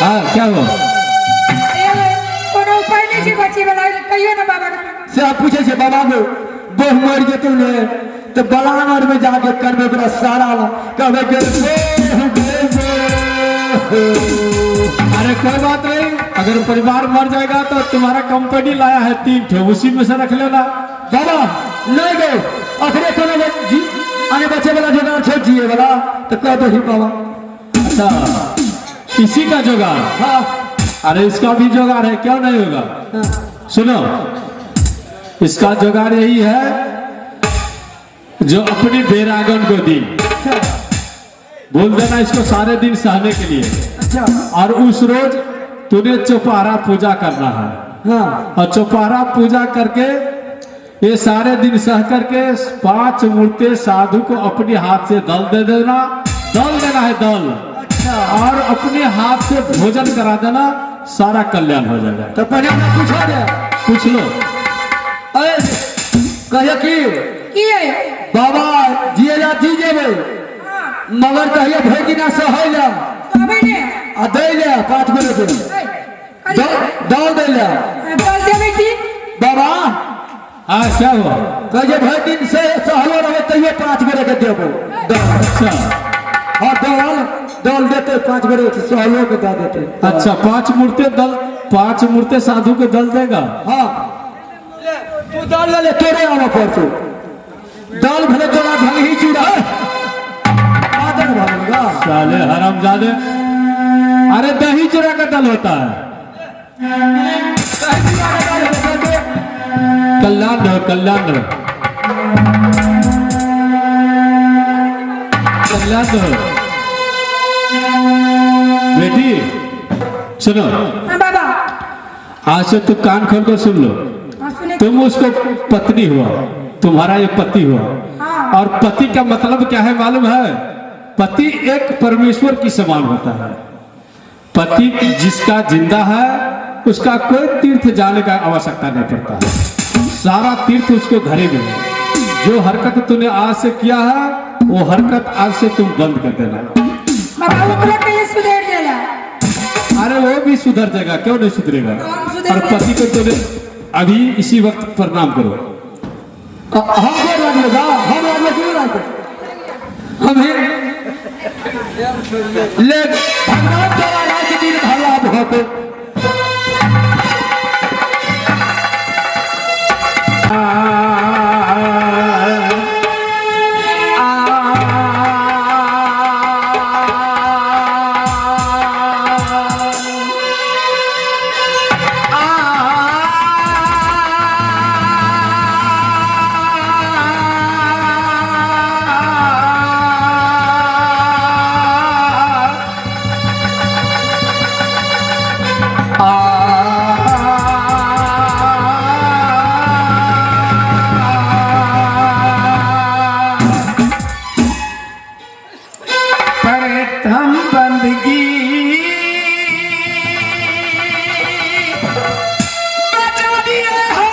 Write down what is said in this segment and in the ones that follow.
हाँ क्या हुआ? कोनो उपाय नहीं छे बची वाला कहियो ना बाबा से आप पूछे छे बाबा को बोह मर जेतौ ने तो बलानर में जाके करबे बड़ा सारा कहबे के अरे कोई बात नहीं, अगर परिवार मर जाएगा तो तुम्हारा कंपनी लाया है 3 ठो, उसी में से रख लेना। बाबा नहीं गए अखरे कोनो जी आने बच्चे वाला जुगाड़ छोड़ दिए वाला तो कह दो ही बाबा। अच्छा इसी का जुगाड़? हाँ अरे इसका भी जुगाड़ है, क्यों नहीं होगा? हाँ। सुनो, इसका जुगाड़ यही है जो अपनी बेरागन को दी अच्छा बोल देना इसको सारे दिन सहने के लिए, अच्छा और उस रोज तूने चौपहरा पूजा करना है। हाँ और चौपहरा पूजा करके ये सारे दिन सह करके 5 मूर्ते साधु को अपने हाथ से दल दे देना, दल देना है दल, अच्छा और अपने हाथ से भोजन करा देना, सारा कल्याण हो जाएगा। तो पहले मैं पूछा दे पूछ लो। अरे कहिए की है बाबा जिए जा जी जेबे मगर कहिए भेजिना से होइला बाबा ने आ दे ले 5 गो दे दल दे ले बोल देबे की बाबा। हाँ क्या हुआ? कहिए भाई दिन से सहलो रहे तइयो 5 गो के देबो दल। अच्छा हाँ दल देते 5 गो सहलो के दे देते। अच्छा 5 मूर्ते दल, 5 मूर्ते साधु को दल देगा। हाँ तू दल ले तोरे आवा परसो दल भले तोरा भंगी चूड़ा आदर भागेगा साले हरामजादे, अरे दही चूड़ा का दल होता है। कल्याण हो, कल्याण हो, कल्याण हो। बेटी सुनो, हां बाबा आज से तू कान खोल कर सुन लो। हां सुने तुम उसको पत्नी हुआ, तुम्हारा ये पति हुआ। हाँ। और पति का मतलब क्या है मालूम है? पति एक परमेश्वर की समान होता है। पति जिसका जिंदा है उसका कोई तीर्थ जाने का आवश्यकता नहीं पड़ता है, सारा तीर्थ उसको घरे में है। जो हरकत तूने आज से किया है वो हरकत आज से तुम बंद कर देना। बाबा ओकरा कहिए सुधर जाला अरे वो भी सुधर जाएगा, क्यों नहीं सुधरेगा? कौन सुधरेगा? और पति को तूने अभी इसी वक्त प्रणाम करो। हम को लगेगा हम लोग क्यों लाते हमें ले भगवान का राज दिन भला बहुत प्रथम बंदगी बचा दिए हो,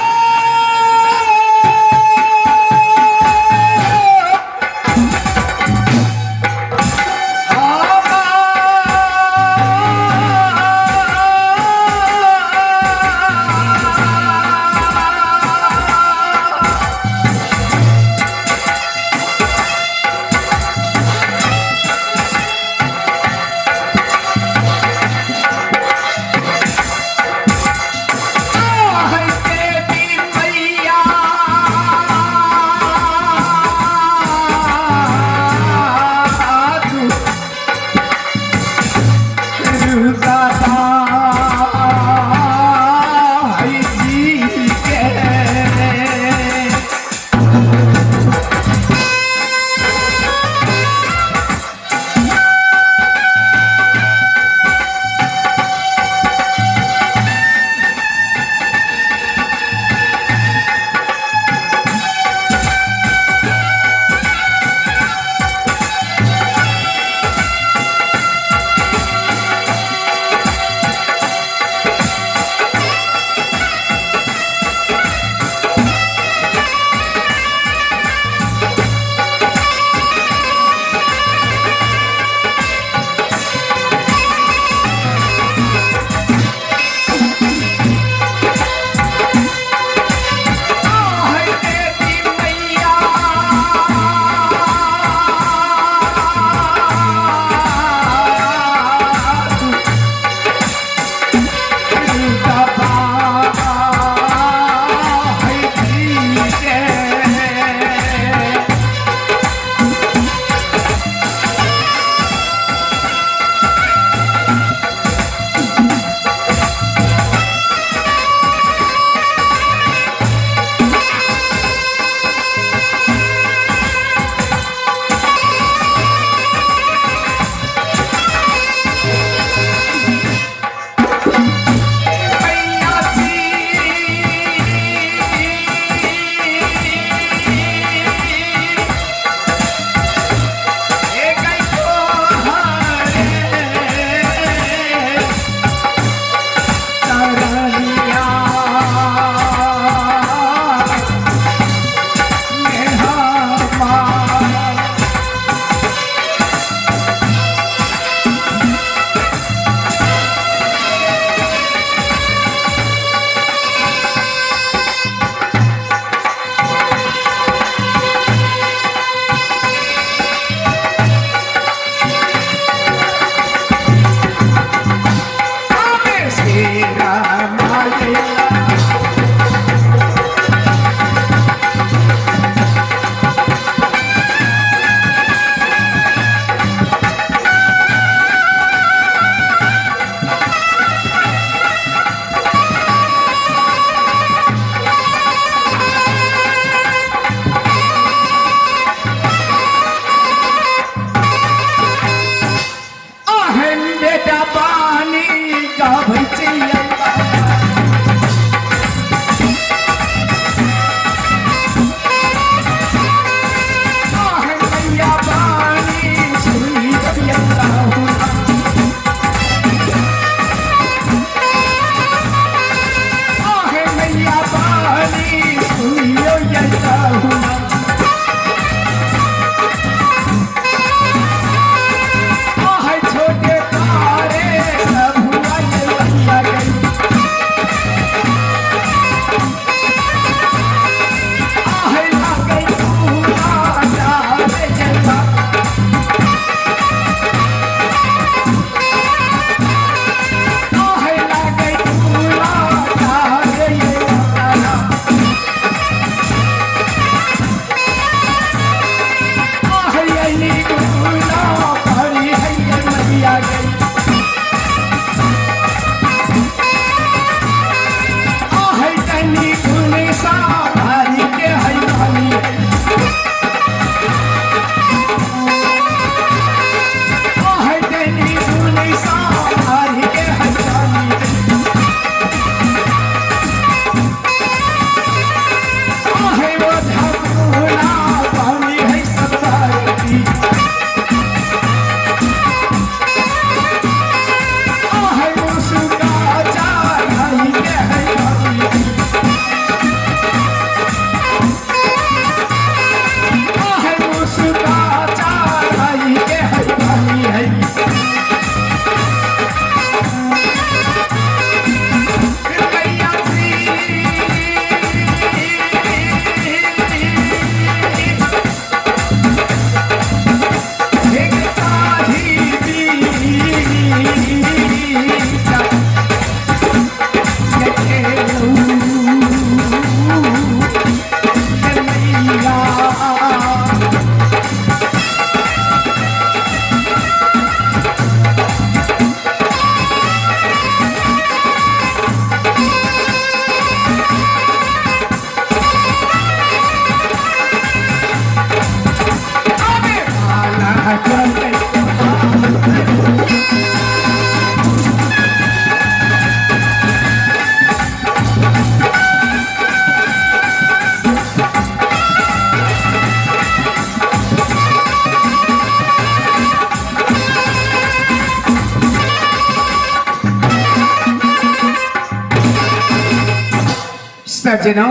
सज्जनों,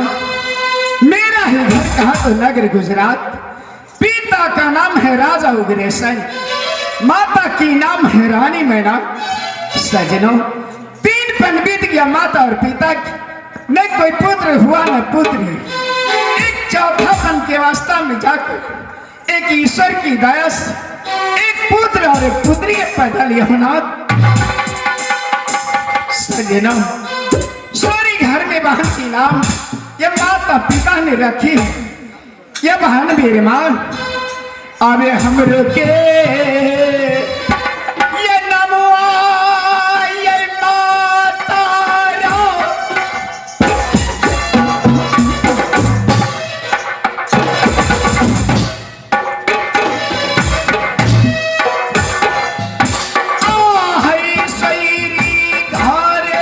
मेरा ही घर कहा तो नगर गुजरात। पिता का नाम है राजा उग्रेसन, माता की नाम है रानी मैना। सज्जनों, 3 पन बीत गया माता और पिता, न कोई पुत्र हुआ न पुत्री। एक चौथा पन के वास्ता में जाकर एक ईश्वर की दया से एक पुत्र और एक पुत्री पैदा लिया होना। सज्जनों, सोरी घर में बहन की नाम ये माता पिता ने रखी। ये बहन मेरे मां अबे हमरो के ये नमुआ ये माता रो। आहै सैरी घरे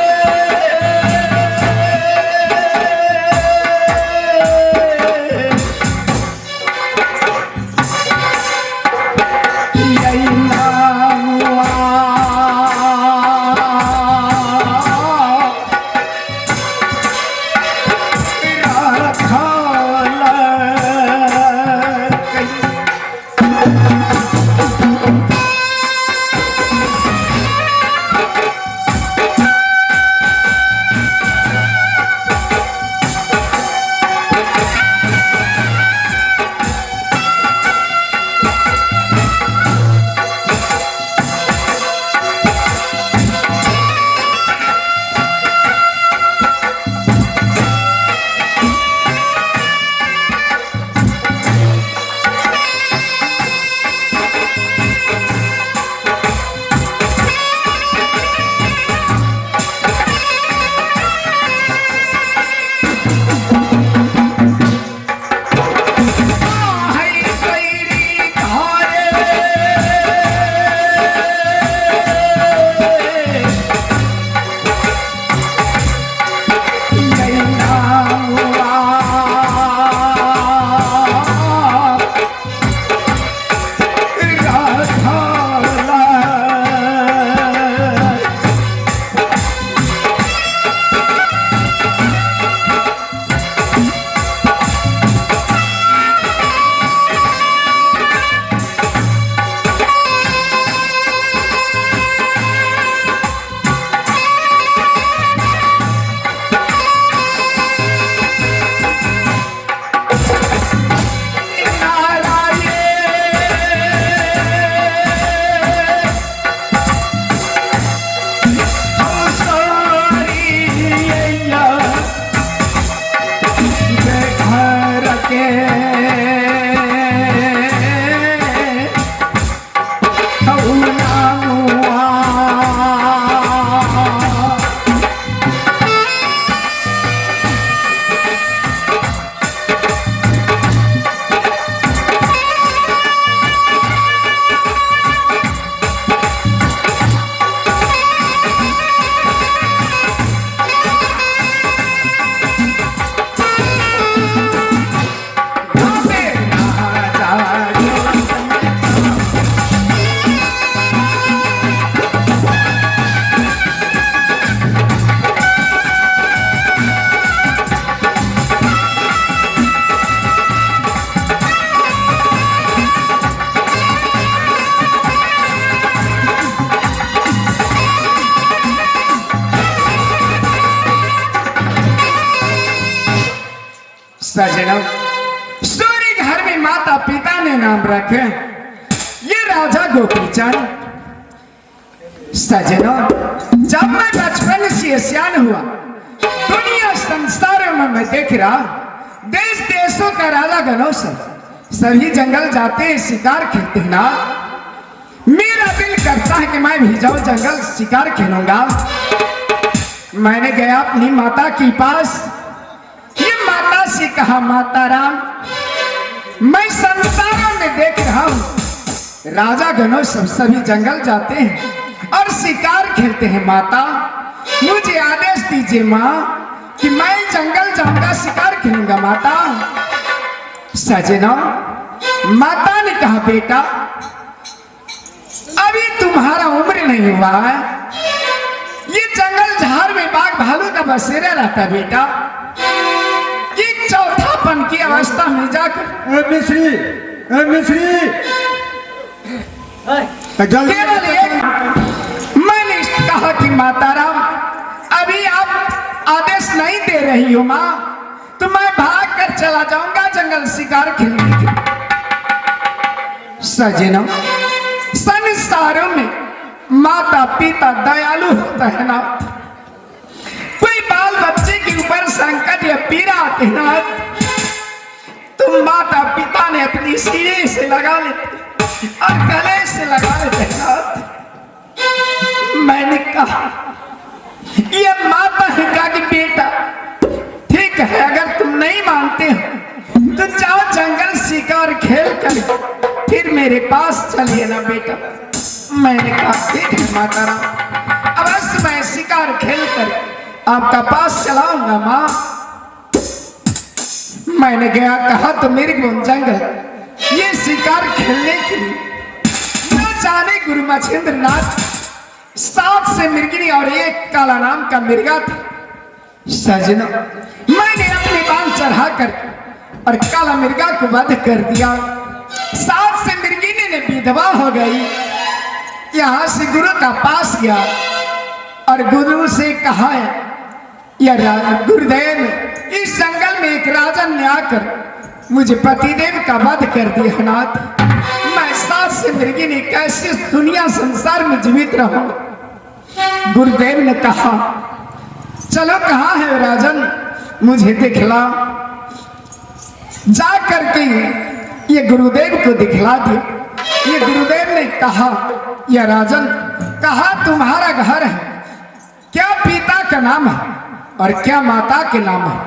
सजनों, सूर्य घर में माता पिता ने नाम रखे ये राजा गोपीचंद। सजनों, जब मैं बचपन से सियान हुआ दुनिया संसारों में मैं देख रहा देश देशों का राजा गणों से सभी जंगल जाते हैं शिकार खेलते हैं ना। मेरा दिल करता है कि मैं भी जाऊं जंगल शिकार खेलूंगा। मैंने गया अपनी माता के पास, ये माता से कहा माता राम मैं संसारों में देख रहा हूं राजा गणों सब सभी जंगल जाते हैं और शिकार खेलते हैं। माता मुझे आदेश दीजिए माँ कि मैं जंगल जाऊंगा शिकार खेलूंगा माता। सजना माता ने कहा बेटा अभी तुम्हारा उम्र नहीं हुआ है, ये जंगल झाड़ में बाघ भालू का बसेरा रहता बेटा। बुढ़ापन की अवस्था में जाकर ए मिश्री, ए मिश्री, जल्दी केवल एक मैंने कहा कि माता राम अभी आप आदेश नहीं दे रही हो माँ, तो मैं भाग कर चला जाऊंगा जंगल शिकार खेलने के लिए। सजनों, संसारों में माता पिता दयालु होता है ना, कोई बाल बच्चे के ऊपर संकट या पीड़ा आते हैं ना, तो माता पिता ने अपनी सीने से लगा लेते और गले से लगा लेते हैं ना। मैंने कहा ये माता है का कि बेटा ठीक है, अगर तुम नहीं मानते हो तो जाओ जंगल शिकार खेल कर फिर मेरे पास चलिए ना बेटा। मैंने कहा ठीक है माता राम, अवश्य मैं शिकार खेल कर आपका पास चलाऊंगा माँ। मैंने गया कहा तो मेरे को जंगल ये शिकार खेलने के लिए न जाने गुरु मछेंद्र नाथ 7 से मिर्गिनी और एक काला नाम का मिर्गा था। सजना, मैंने अपने बाल चढ़ा कर और काला मिर्गा को वध कर दिया। 7 से मिर्गिनी ने विधवा हो गई। यहाँ से गुरु का पास गया और गुरु से कहा है या गुरुदेव इस जंगल में एक राजन ने आकर मुझे पतिदेव का वध कर दिया नाथ, मैं 7 से मिर्गिनी कैसे दुनिया संसार में जीवित रहूं। गुरुदेव ने कहा चलो कहाँ है राजन, मुझे दिखला। जा करके ये गुरुदेव को दिखला दिया। ये गुरुदेव ने कहा या राजन कहा तुम्हारा घर है, क्या पिता का नाम है और क्या माता के नाम है,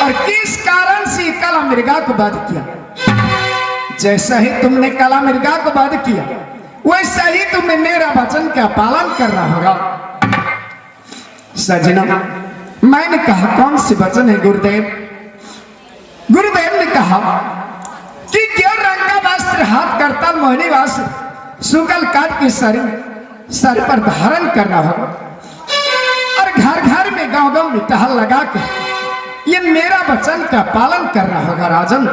और किस कारण से काला मिर्गा को वध किया। जैसा ही तुमने काला मिर्गा को वध किया वैसा ही तुम्हें मेरा वचन का पालन करना होगा। सजना, मैंने कहा कौन सी वचन है गुरुदेव। गुरुदेव ने कहा कि क्यों रंगा वस्त्र हाथ करता मोहनी वस्त्र सुगल काट के सर पर धारण करना होगा और घर घर में गांव गांव में टहल लगा कर ये मेरा वचन का पालन करना होगा राजन।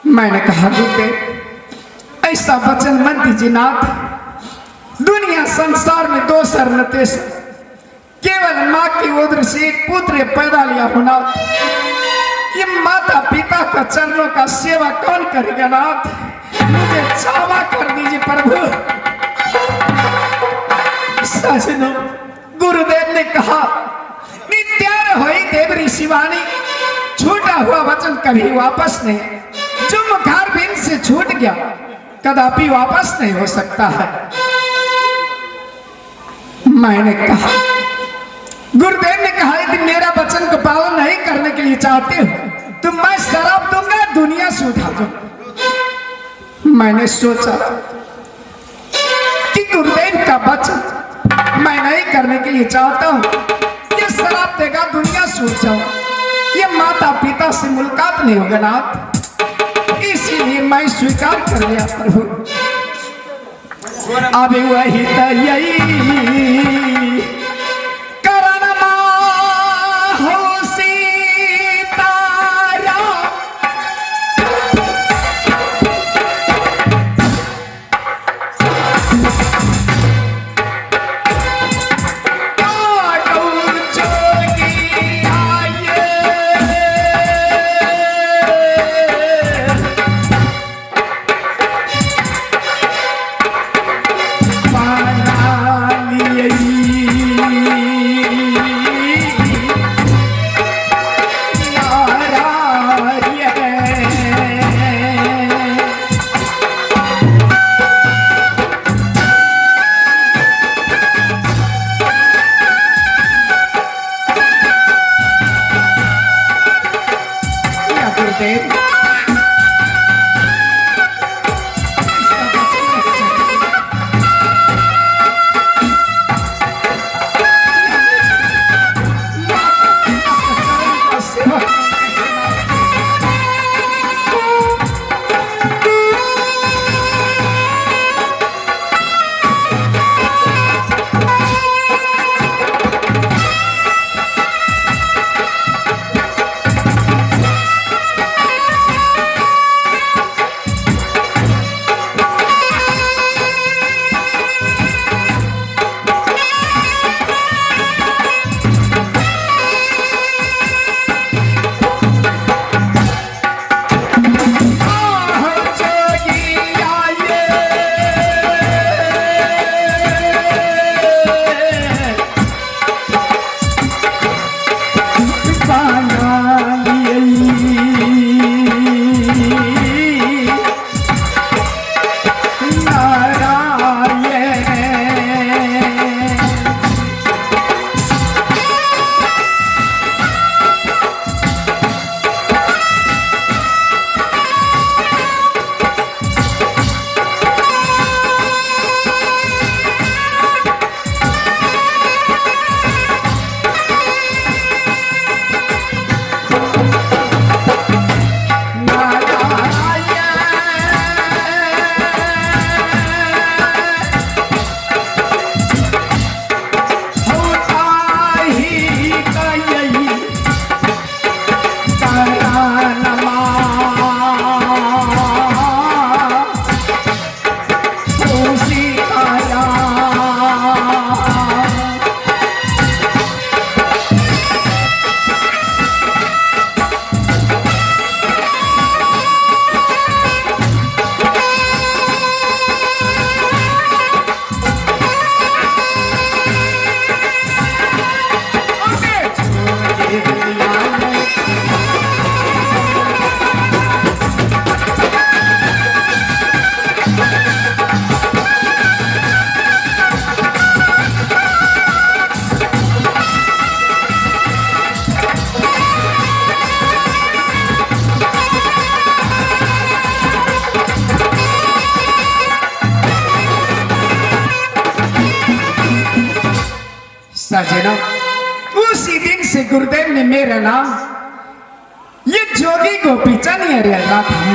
मैंने कहा गुरुदेव ऐसा वचन मत दीजिए नाथ, दुनिया संसार में 2 सरनतेश केवल माँ की उदर से एक पुत्र पैदा लिया होना, ये माता पिता का चरणों का सेवा कौन करेगा नाथ, मुझे क्षमा कर दीजिए प्रभु। सजनों, गुरुदेव ने कहा नित्यार होई देव ऋषिवाणी, छूटा हुआ वचन कभी वापस नहीं, जो मुखार बिन से छूट गया कदापि वापस नहीं हो सकता है। मैंने कहा गुरुदेव ने कहा यदि मेरा वचन को पालन नहीं करने के लिए चाहते हो तो मैं शराब दूंगा, दुनिया से उठा दूंगा। मैंने सोचा कि गुरुदेव का वचन मैं नहीं करने के लिए चाहता हूं, ये शराब देगा दुनिया से उठ जाऊं, ये माता पिता से मुलाकात नहीं होगा नाथ, इसीलिए मैं स्वीकार कर लिया प्रभु। अब वही तैयारी सजना, उसी दिन से गुरुदेव ने मेरा नाम ये जोगी गोपीचंद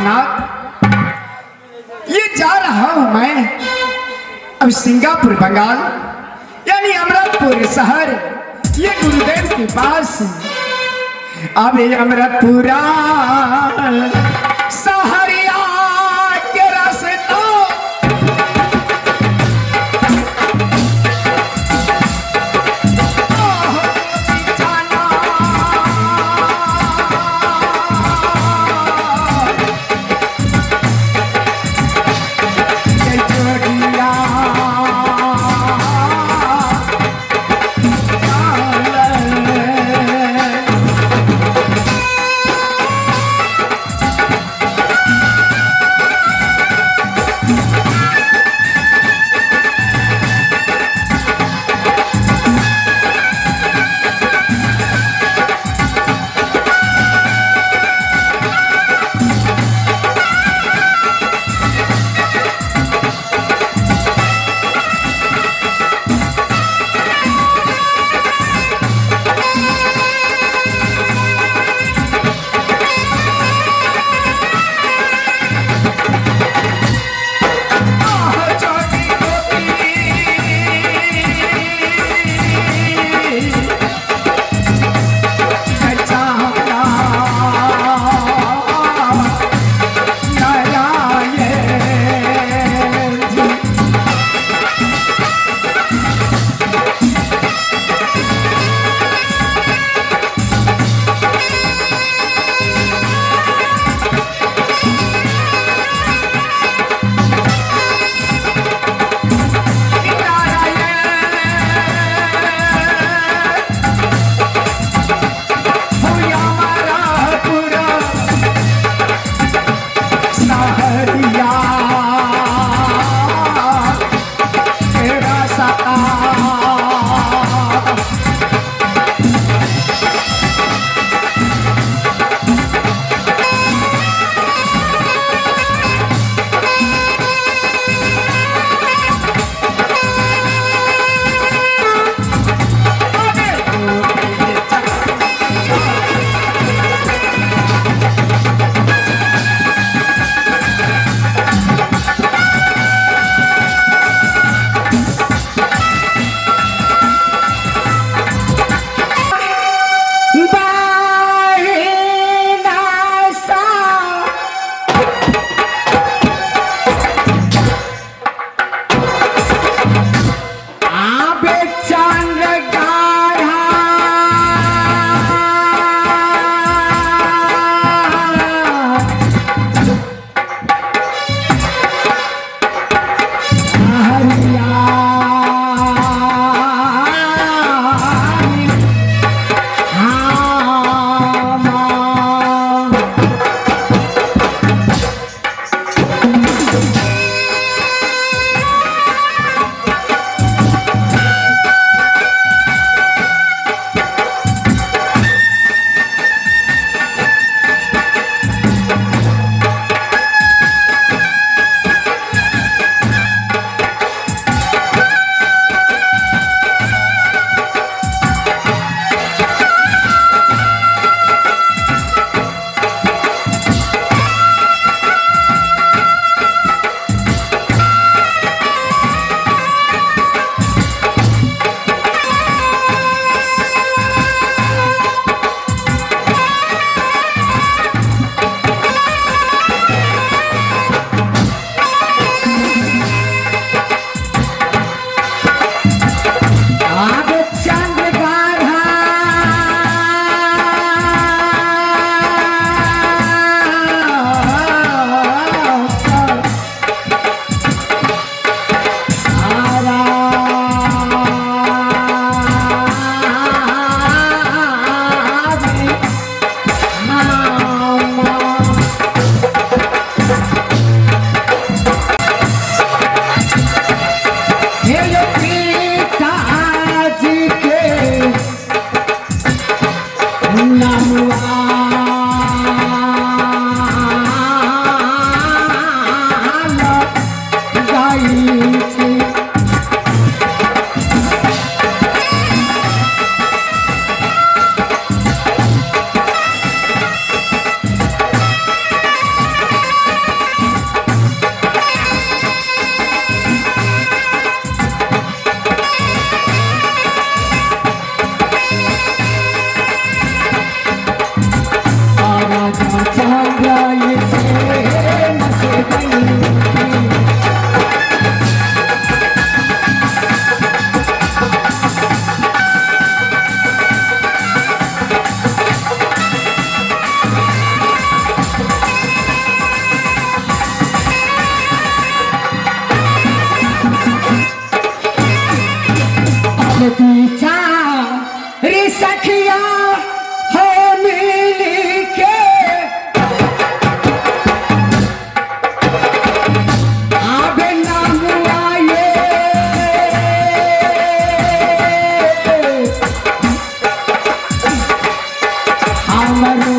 नाथ, ये जा रहा हूं मैं अब सिंगापुर बंगाल यानी अमृतपुर शहर, ये गुरुदेव के पास। अब अमृतपुरा सहरिया के रास्ता चार सखिया हो मिल के आबे नाम आए हमरो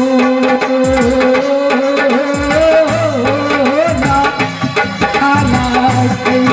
ना खाना गई।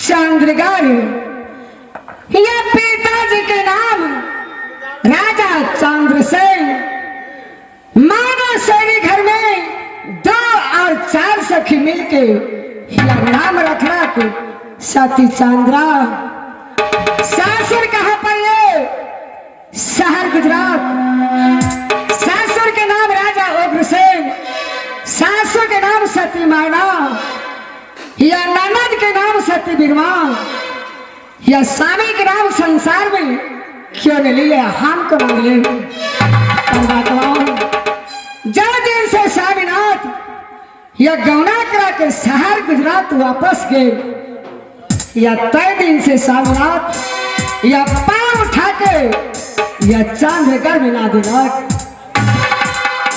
चंद्रगढ़ ये पिताजी के नाम राजा चंद्रसेन। माना सैनी घर में 2 और 4 सखी मिलके यह नाम रखना के सती चंद्रा। सासुर कहाँ पर ये शहर गुजरात। सासुर के नाम राजा उग्रसेन, सासुर के नाम सती मायना, या ननद के नाम सती बिरवा, या स्वामी के नाम संसार में क्यों नहीं लिए हमको मांग ले। जब दिन से स्वामीनाथ या गौना करा के शहर गुजरात वापस गए, या तय दिन से स्वामीनाथ या पांव उठा के या चंद्रगढ़ में ना देना।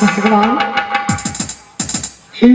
भगवान ही